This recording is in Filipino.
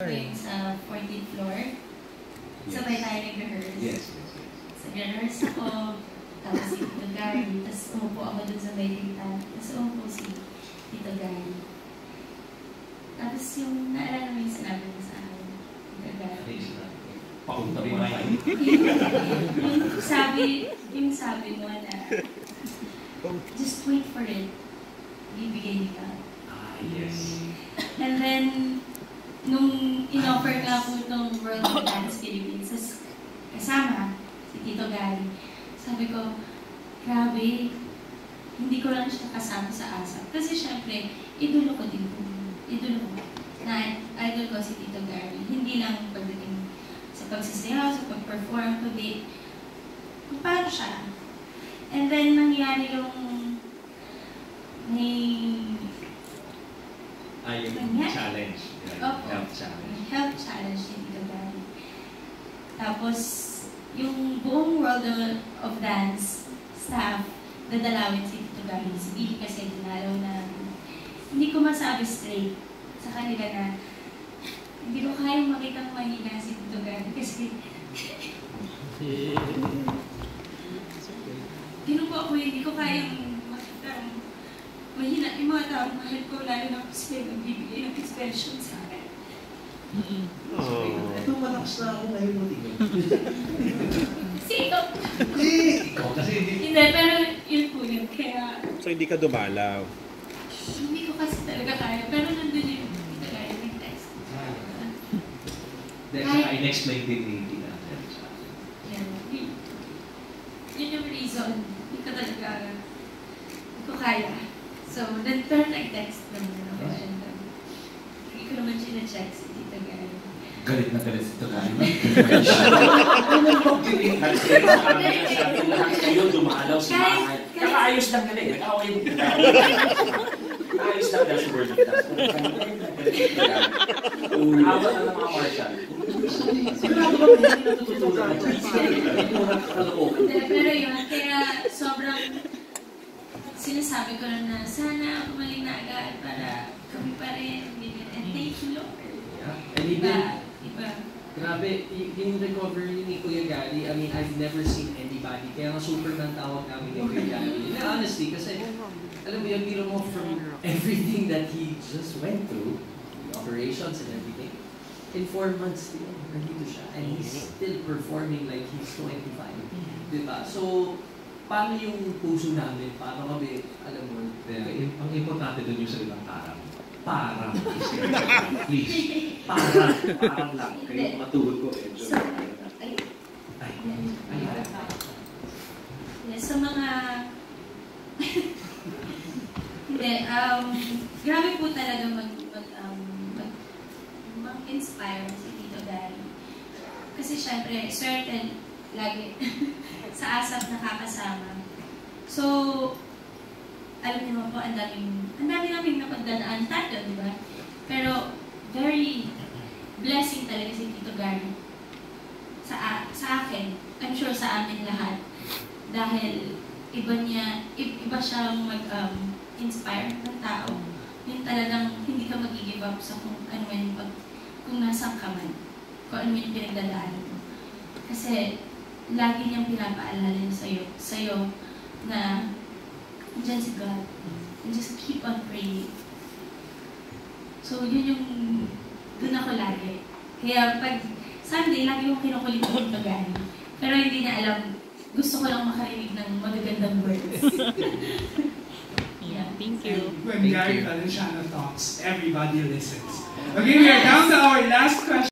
Going sa 14th floor. Yes. Sabay tayo nag-rehearse. Yes. So, nag-rehearse ako. Tapos si Tito Gary. Tapos umupo ako dun sa may litan. Tapos umupo si Tito Gary. Tapos yung naalala mo yung sinabi mo sa akin. Tito Gary. Pakunta mo na yung sabi mo na just wait for it. Bibigay nila. Yes. And then, nung in-offer nga po itong World of Dance Philippines, kasama si Tito Gary, sabi ko, grabe, hindi ko lang siya kasama sa ASAP. Kasi syempre, idolo ko din po. Idolo ko. Na idol ko si Tito Gary. Hindi lang pagdating sa pagsasayaw, sa pag-perform, kundi kung paano siya. And then, nangyari yung yung challenge. Health challenge. Health challenge ni Tito Gary. Tapos, yung buong World of Dance staff, dadalawin si Tito Gary. Si Billy kasi dinalaw na hindi ko masabi straight sa kanila na hindi ko kayang makitang mahina si Tito Gary kasi ginupo ako, hindi ko kayang makitang mahina yung mga tao mahal ko, lalo na kasi nagbibigay ng expression sa akin. Ito malakas na ako ngayon mo tingin. Kasi ikaw. Ikaw kasi Hindi, pero yun po yun. Kaya So hindi ka dumalaw? hindi ko kasi talaga kaya. Pero nandun yung Tito Gary nag-text. I explain din ni Tina. Yan. Yun yung reason. Hindi ko talaga, hindi ko kaya. So, pero nag-text naman ako. And hindi ko naman siya-check si Tito Gary. Galit na galit si Tito Gary. Ano bang galit? Sabi lahat kayo dumalaw sa bahay. Kakaayos lang galit. Nag-away mo. Ayos lang dahil sa word of dance. Awa na ng mga martial. Sigurado ba hindi natututunan ka dyan? Pero yun, kaya sobrang sinasabi ko na sana umaling na agad para kami pa rin. And thank you, Lord. And Iba. grabe, yung recovery ni Kuya Gary, I mean, I've never seen anybody. Kaya nga Superman tawag namin ni Kuya Gary. Honestly, kasi, alam mo yun, biro mo from everything that he just went through, the operations and everything, in 4 months, nandito siya. And he's still performing like he's 25. Diba? So, paano yung puso namin? Paano kami, alam mo, Ang importante doon yung salitang parang. Parang. Please. Parang lang. Kayo matulog ko. So, sa mga hindi, grabe po talaga mag-inspire si Tito Gary. Kasi syempre, certain lagi sa ASAP nakakasama. So, alam niyo naman po, ang dami namin napagdadaan tayo, di ba? Pero, very blessing talaga si Tito Gary sa akin. I'm sure sa amin lahat. Dahil iba siyang mag-inspire ng tao. Yung talagang hindi ka mag-give up sa kung ano man, kung nasang ka man. Kung ano yung pinagdadaan mo. Kasi, lagi niyang pinapaalala sa'yo na dyan si God. And just keep on praying. So, yun yung dun ako lagi. Kaya pag Sunday, lagi yung kinukulit ko Tito Gary. Pero hindi niya alam, gusto ko lang makarinig ng magagandang words. Yeah, thank you. When Gary Valenciano talks, everybody listens. Okay, we are down to our last question.